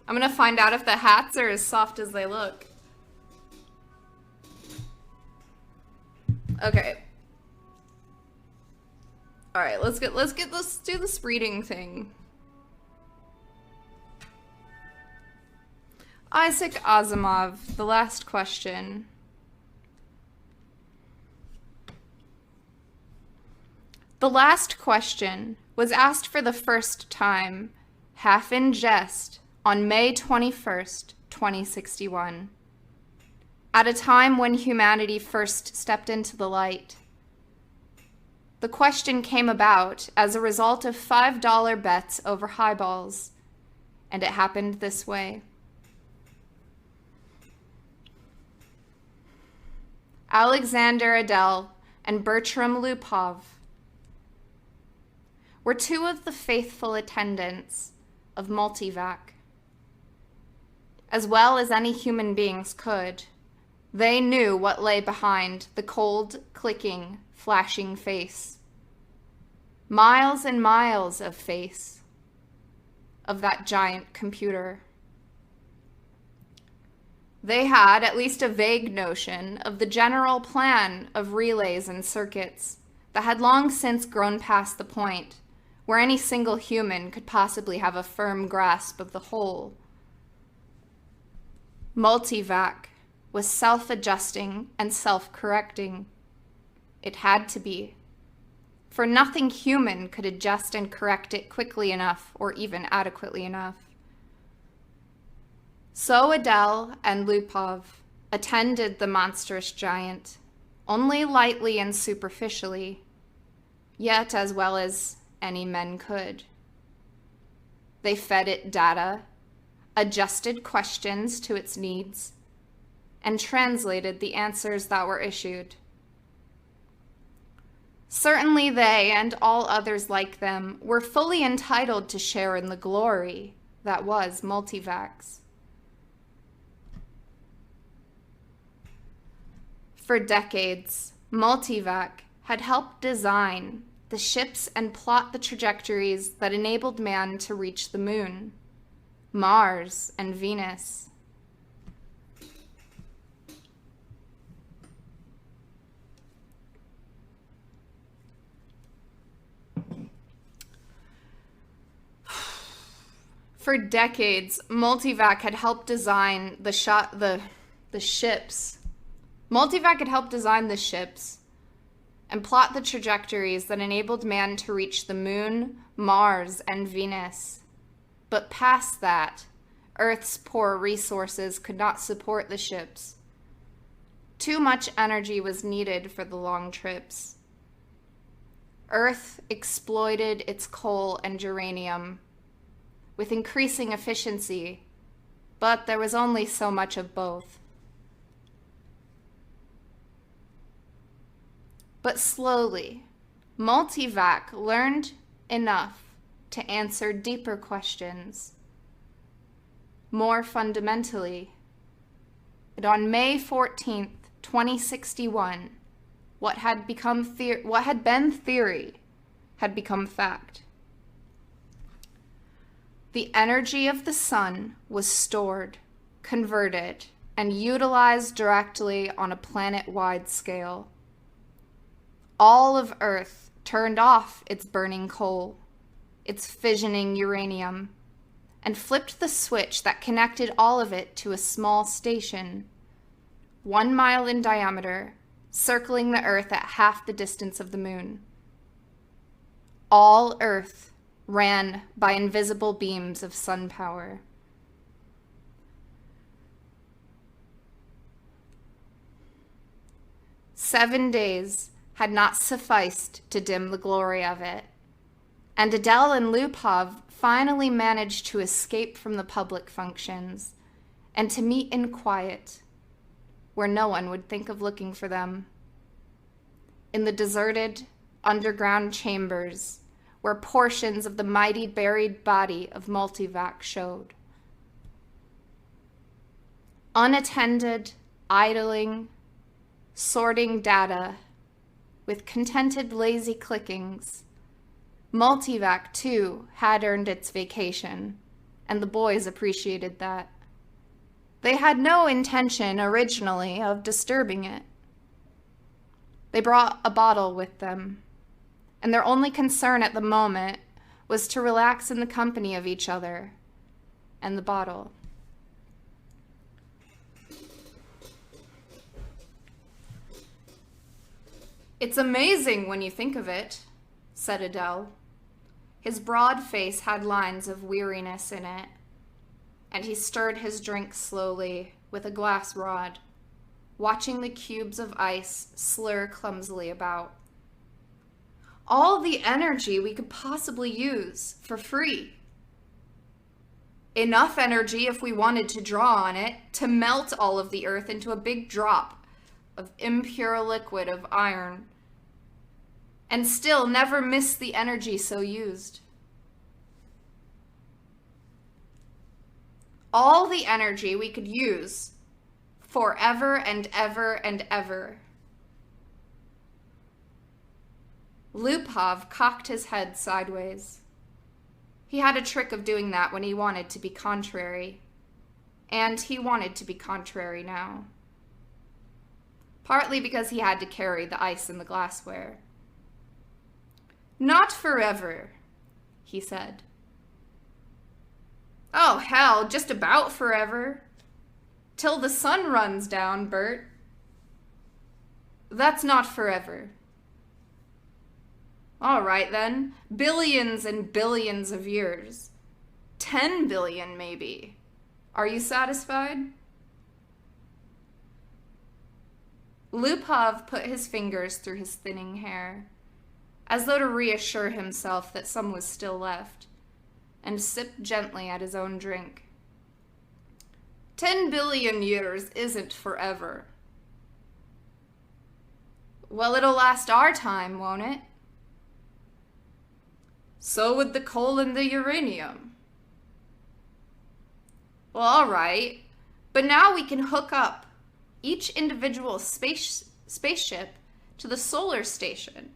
I'm gonna find out if the hats are as soft as they look. Okay. All right, let's do this reading thing. Isaac Asimov, the last question. The last question was asked for the first time, half in jest, on May 21st, 2061. At a time when humanity first stepped into the light. The question came about as a result of $5 bets over highballs, and it happened this way. Alexander Adel and Bertram Lupov were two of the faithful attendants of Multivac. As well as any human beings could, they knew what lay behind the cold, clicking, flashing face. Miles and miles of face of that giant computer. They had at least a vague notion of the general plan of relays and circuits that had long since grown past the point where any single human could possibly have a firm grasp of the whole. Multivac was self-adjusting and self-correcting. It had to be, for nothing human could adjust and correct it quickly enough or even adequately enough. So Adele and Lupov attended the monstrous giant, only lightly and superficially, yet as well as any men could. They fed it data, adjusted questions to its needs, and translated the answers that were issued. Certainly they and all others like them were fully entitled to share in the glory that was Multivacs. For decades, Multivac had helped design the ships and plot the trajectories that enabled man to reach the moon, Mars, and Venus. For decades, Multivac had helped design the ships. Multivac had helped design the ships and plot the trajectories that enabled man to reach the moon, Mars, and Venus. But past that, Earth's poor resources could not support the ships. Too much energy was needed for the long trips. Earth exploited its coal and uranium with increasing efficiency, but there was only so much of both. But slowly, Multivac learned enough to answer deeper questions. More fundamentally, and on May 14th, 2061, what had been theory had become fact. The energy of the sun was stored, converted, and utilized directly on a planet-wide scale. All of Earth turned off its burning coal, its fissioning uranium, and flipped the switch that connected all of it to a small station, 1 mile in diameter, circling the Earth at half the distance of the moon. All Earth ran by invisible beams of sun power. "7 days had not sufficed to dim the glory of it, and Adele and Lupov finally managed to escape from the public functions and to meet in quiet, where no one would think of looking for them, in the deserted underground chambers where portions of the mighty buried body of Multivac showed. Unattended, idling, sorting data, with contented, lazy clickings, Multivac, too, had earned its vacation, and the boys appreciated that. They had no intention originally of disturbing it. They brought a bottle with them, and their only concern at the moment was to relax in the company of each other and the bottle. "It's amazing when you think of it," said Adele. His broad face had lines of weariness in it, and he stirred his drink slowly with a glass rod, watching the cubes of ice slur clumsily about. "All the energy we could possibly use for free. Enough energy, if we wanted to draw on it, to melt all of the earth into a big drop of impure liquid of iron, and still never miss the energy so used. All the energy we could use forever and ever and ever." Lupov cocked his head sideways. He had a trick of doing that when he wanted to be contrary, and he wanted to be contrary now. Partly because he had to carry the ice and the glassware. "Not forever," he said. "Oh, hell, just about forever. Till the sun runs down, Bert." "That's not forever." "All right, then. Billions and billions of years. 10 billion, maybe. Are you satisfied?" Lupov put his fingers through his thinning hair, as though to reassure himself that some was still left, and sipped gently at his own drink. 10 billion years isn't forever." "Well, it'll last our time, won't it?" "So would the coal and the uranium." "Well, all right. But now we can hook up each individual spaceship to the solar station,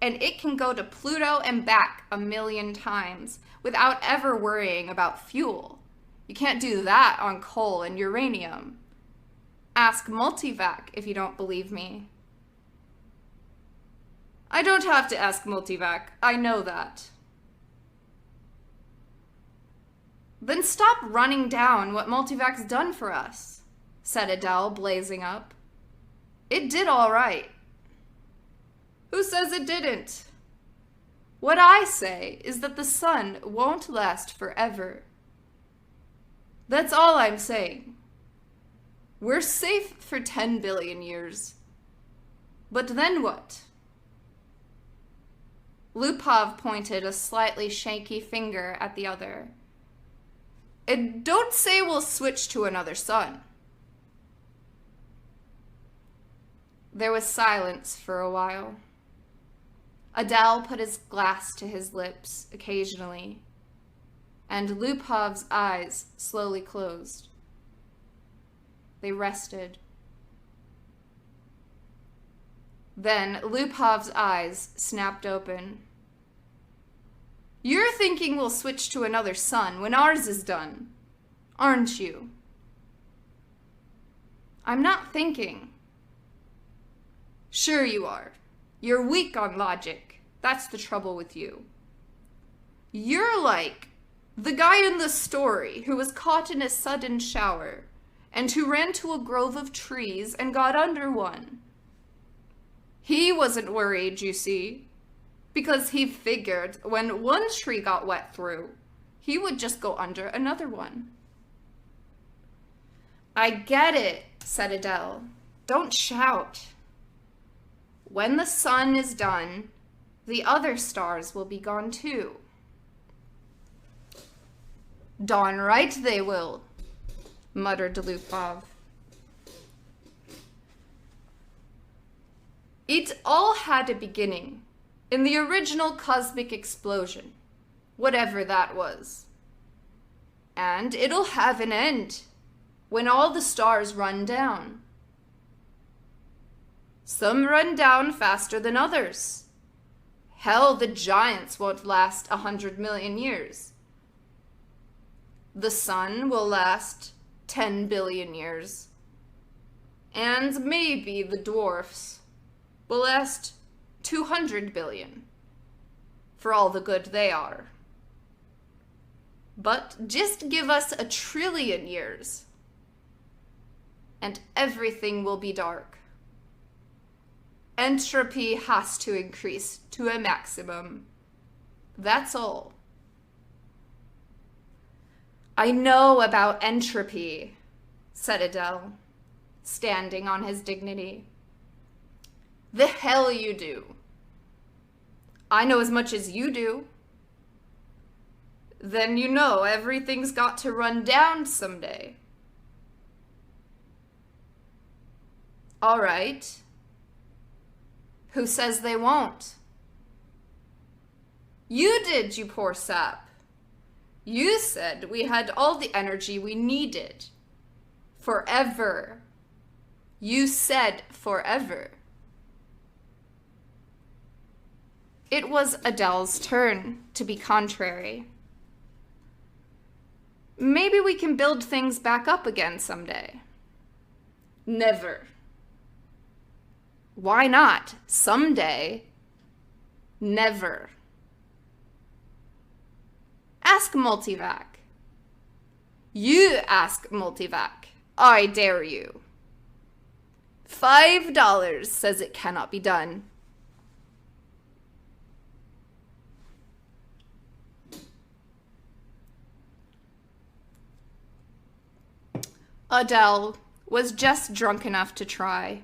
and it can go to Pluto and back 1,000,000 times without ever worrying about fuel. You can't do that on coal and uranium. Ask Multivac if you don't believe me." "I don't have to ask Multivac. I know that." "Then stop running down what Multivac's done for us," said Adele, blazing up. "It did all right." "Who says it didn't?" "What I say is that the sun won't last forever. That's all I'm saying. We're safe for 10 billion years. But then what?" Lupov pointed a slightly shaky finger at the other. "And don't say we'll switch to another sun." There was silence for a while. Adele put his glass to his lips occasionally, and Lupov's eyes slowly closed. They rested. Then Lupov's eyes snapped open. "You're thinking we'll switch to another sun when ours is done, aren't you?" "I'm not thinking." "Sure you are. You're weak on logic. That's the trouble with you. You're like the guy in the story who was caught in a sudden shower and who ran to a grove of trees and got under one. He wasn't worried, you see, because he figured when one tree got wet through, he would just go under another one." "I get it," said Adele. "Don't shout. When the sun is done, the other stars will be gone too." "Darn right they will," muttered Lupov. "It all had a beginning in the original cosmic explosion, whatever that was. And it'll have an end when all the stars run down. Some run down faster than others. Hell, the giants won't last 100 million years. The sun will last 10 billion years. And maybe the dwarfs will last 200 billion, for all the good they are. But just give us 1 trillion years, and everything will be dark. Entropy has to increase to a maximum. That's all. I know about entropy, said Adele, standing on his dignity. The hell you do. I know as much as you do. Then you know everything's got to run down someday. All right. Who says they won't? You did, you poor sap. You said we had all the energy we needed. Forever. You said forever. It was Adele's turn to be contrary. Maybe we can build things back up again someday. Never. Why not? Someday. Never. Ask Multivac. You ask Multivac. I dare you. $5 says it cannot be done. Adele was just drunk enough to try,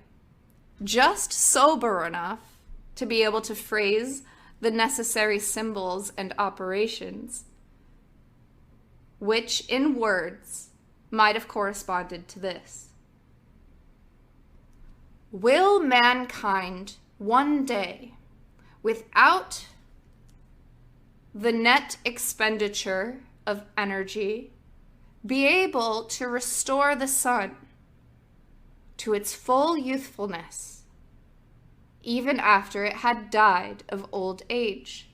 just sober enough to be able to phrase the necessary symbols and operations, which in words might have corresponded to this. Will mankind one day, without the net expenditure of energy, be able to restore the sun to its full youthfulness, even after it had died of old age?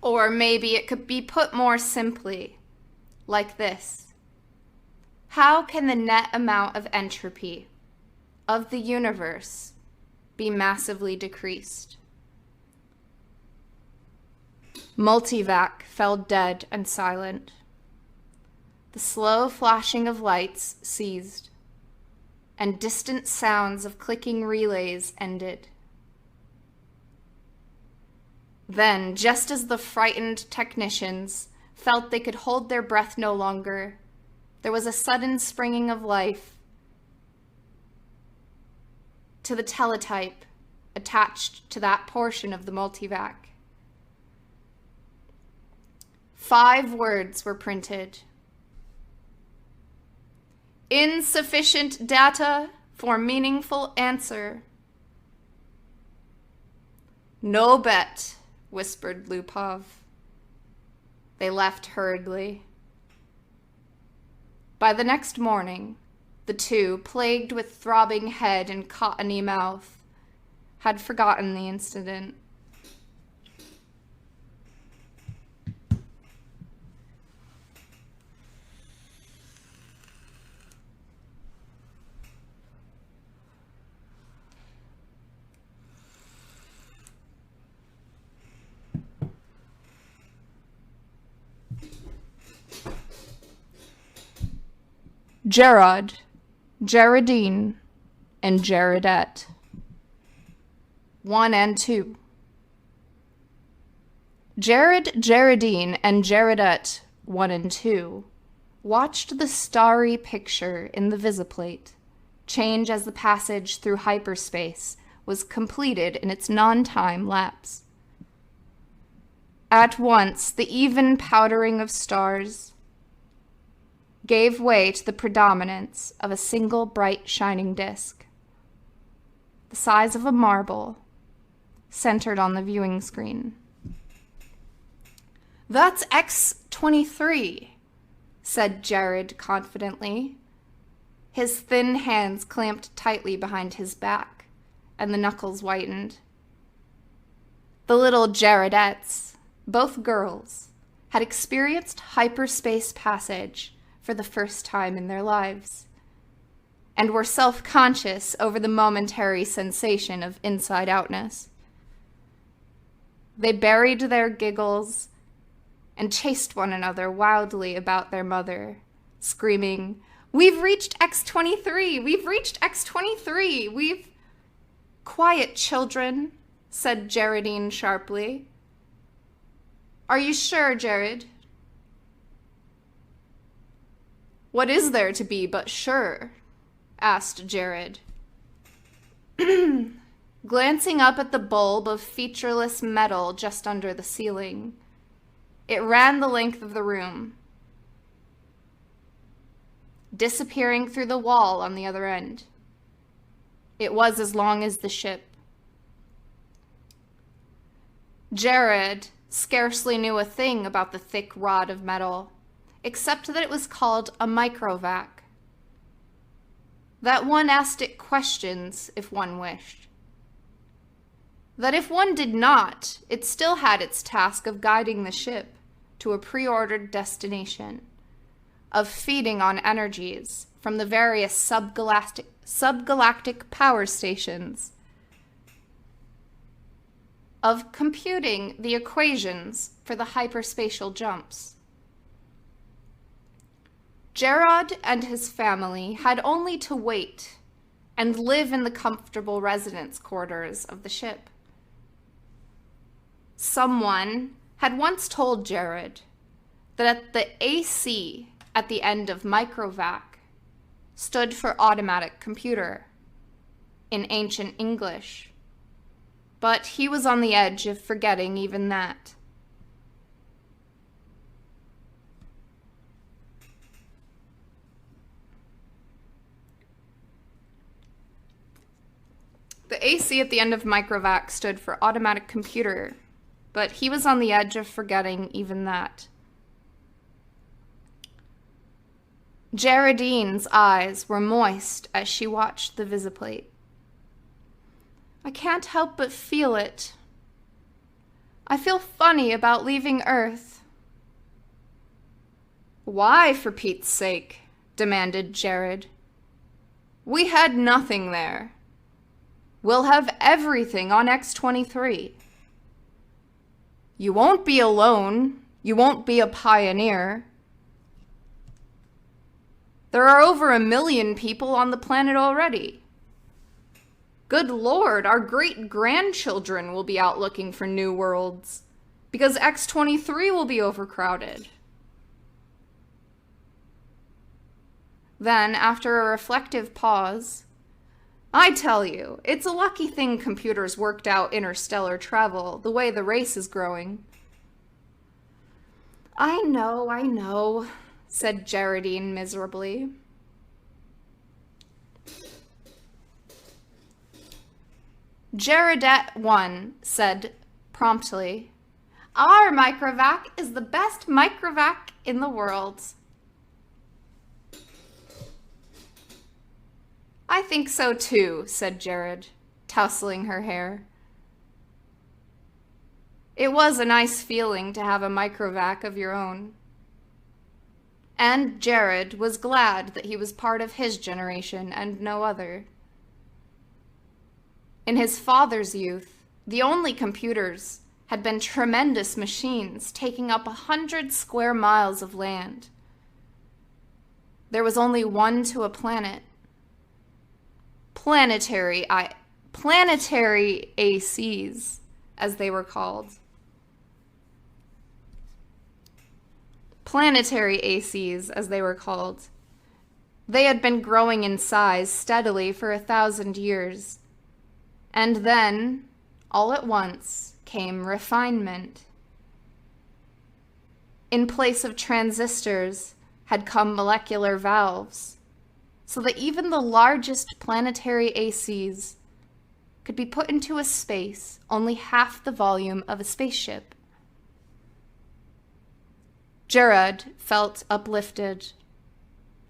Or maybe it could be put more simply, like this. How can the net amount of entropy of the universe be massively decreased? Multivac fell dead and silent. The slow flashing of lights ceased, and distant sounds of clicking relays ended. Then, just as the frightened technicians felt they could hold their breath no longer, there was a sudden springing of life to the teletype attached to that portion of the Multivac. 5 words were printed. Insufficient data for meaningful answer. No bet, whispered Lupov. They left hurriedly. By the next morning, the two, plagued with throbbing head and cottony mouth, had forgotten the incident. Gerard, Gerardine, and Gerardette. 1 and 2. Jared, Gerardine, and Gerardette, 1 and 2, watched the starry picture in the visiplate change as the passage through hyperspace was completed in its non-time lapse. At once, the even powdering of stars gave way to the predominance of a single bright shining disk, the size of a marble, centered on the viewing screen. That's X-23, said Jared confidently, His thin hands clamped tightly behind his back, and the knuckles whitened. The little Jaredettes, both girls, had experienced hyperspace passage for the first time in their lives, and were self-conscious over the momentary sensation of inside-outness. They buried their giggles and chased one another wildly about their mother, screaming, "We've reached X-23! We've reached X-23! We've—" "Quiet, children," said Jaredine sharply. "Are you sure, Jared?" "What is there to be but sure?" asked Jared. Glancing up at the bulb of featureless metal just under the ceiling, it ran the length of the room, disappearing through the wall on the other end. It was as long as the ship. Jared scarcely knew a thing about the thick rod of metal, except that it was called a microvac. That one asked it questions if one wished. That if one did not, it still had its task of guiding the ship to a preordered destination, of feeding on energies from the various subgalactic power stations, of computing the equations for the hyperspatial jumps. Gerard and his family had only to wait and live in the comfortable residence quarters of the ship. Someone had once told Jared that the AC at the end of microvac stood for automatic computer in ancient English, but he was on the edge of forgetting even that. The AC at the end of microvac stood for automatic computer, but he was on the edge of forgetting even that. Jaredine's eyes were moist as she watched the visiplate. "I can't help but feel it. I feel funny about leaving Earth." "Why, for Pete's sake?" demanded Jared. "We had nothing there. We'll have everything on X-23. You won't be alone. You won't be a pioneer. There are over 1 million people on the planet already. Good Lord, our great-grandchildren will be out looking for new worlds, because X-23 will be overcrowded." Then, after a reflective pause, "I tell you, it's a lucky thing computers worked out interstellar travel the way the race is growing." I know, said Jaredine miserably. Jaredette 1 said promptly, "Our microvac is the best microvac in the world." "I think so too," said Jared, tousling her hair. It was a nice feeling to have a microvac of your own. And Jared was glad that he was part of his generation and no other. In his father's youth, the only computers had been tremendous machines taking up 100 square miles of land. There was only one to a planet. Planetary ACs, as they were called. Planetary ACs, as they were called. They had been growing in size steadily for 1,000 years. And then, all at once, came refinement. In place of transistors had come molecular valves, so that even the largest planetary ACs could be put into a space only half the volume of a spaceship. Jared felt uplifted.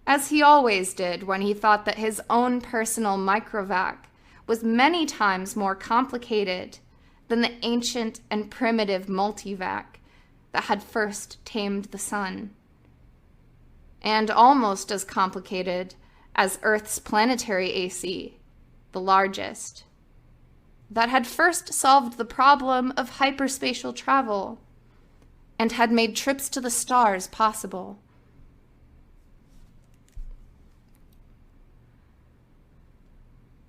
as he always did when he thought that his own personal microvac was many times more complicated than the ancient and primitive multivac that had first tamed the sun, and almost as complicated as Earth's planetary AC, the largest, that had first solved the problem of hyperspatial travel and had made trips to the stars possible.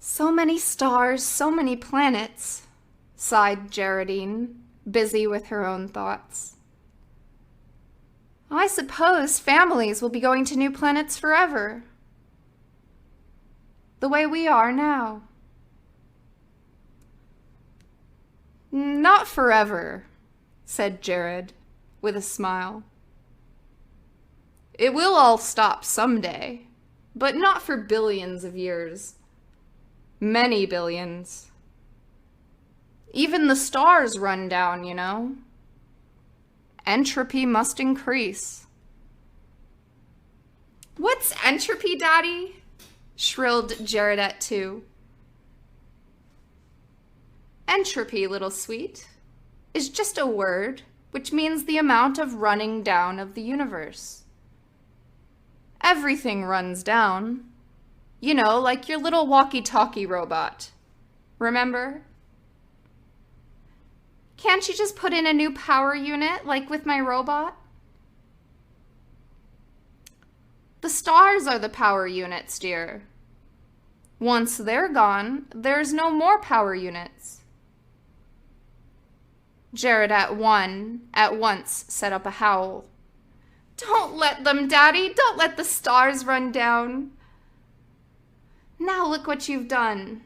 So many stars, so many planets, sighed Geraldine, busy with her own thoughts. I suppose families will be going to new planets forever, the way we are now. Not forever, said Jared, with a smile. It will all stop someday, but not for billions of years. Many billions. Even the stars run down, you know. Entropy must increase. What's entropy, Daddy? Shrilled Jaredette too. Entropy, little sweet, is just a word which means the amount of running down of the universe. Everything runs down. You know, like your little walkie-talkie robot. Remember? Can't you just put in a new power unit, like with my robot? The stars are the power units, dear. Once they're gone, there's no more power units. Jared at once set up a howl. Don't let them, Daddy. Don't let the stars run down. Now look what you've done,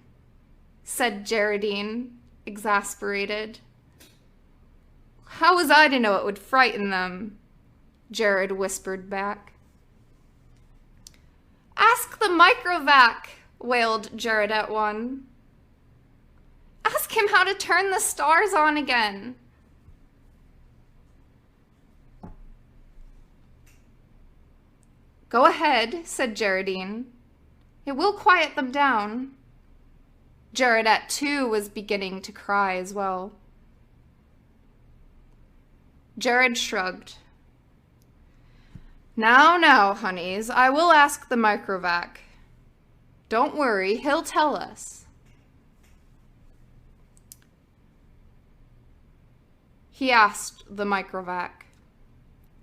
said Geraldine, exasperated. How was I to know it would frighten them? Jared whispered back. Ask the microvac, wailed Jared at one. Ask him how to turn the stars on again. Go ahead, said Geraldine. It will quiet them down. Jaredette, too, was beginning to cry as well. Jared shrugged. Now, honeys, I will ask the microvac. Don't worry, he'll tell us. He asked the microvac,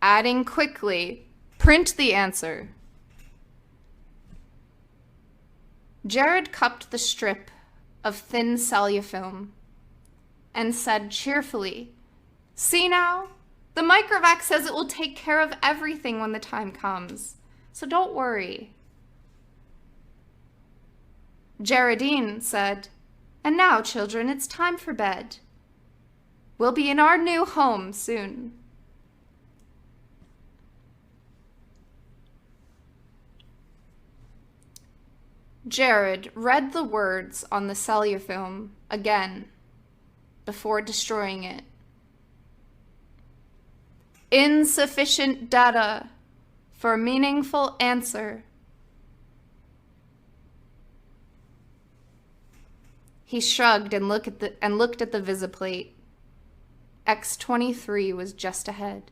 adding quickly, print the answer. Jared cupped the strip of thin cellulofilm and said cheerfully, See now, the microvac says it will take care of everything when the time comes, so don't worry. Geraldine said, And now, children, it's time for bed. We'll be in our new home soon. Jared read the words on the cellulofilm again before destroying it. Insufficient data for meaningful answer. He shrugged and looked at the visiplate. X-23 was just ahead.